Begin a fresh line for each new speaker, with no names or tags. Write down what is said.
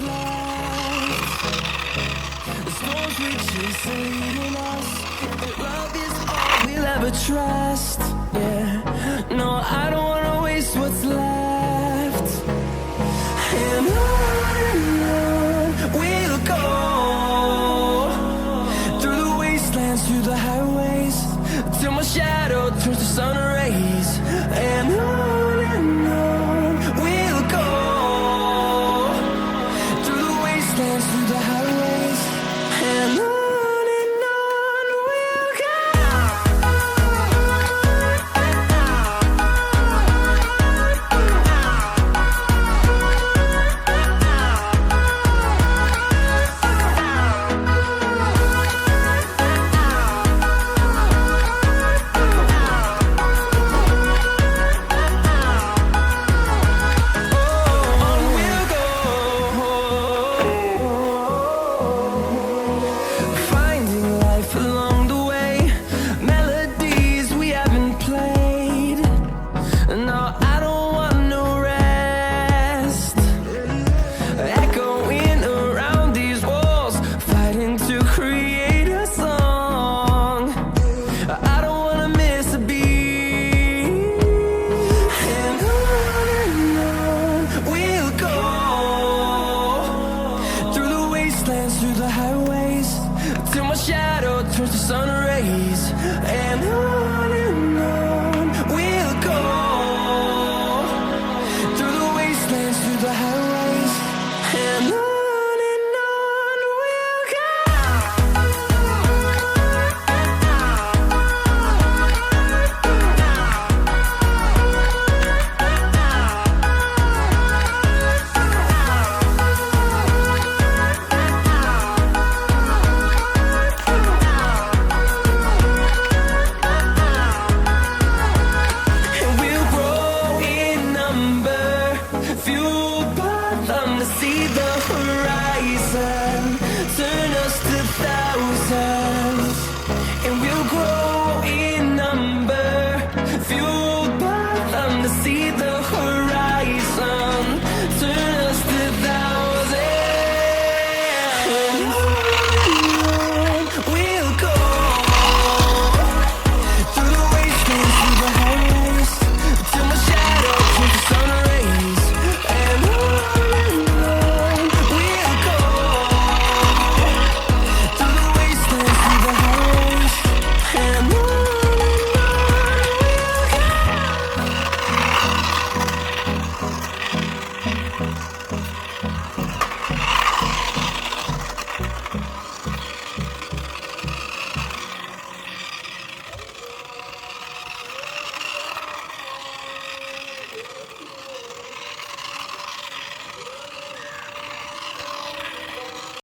left. The storms we chase are leading us. If love is all we'll ever trust, yeah. No, I don't wanna waste what's left. And on we'll go, through the wastelands, through the highways, till my shadow turns to sun rays. And on we'll go, through the wastelands, through the highways, and on we'll go. Through the highways, till my shadow turns to sun rays. And on we'll go, through the wastelands, through the highways, and on we'll go. Fueled by them to see the horizon, turn us to thousands, and we'll grow in number. Fueled by them to see the horizon.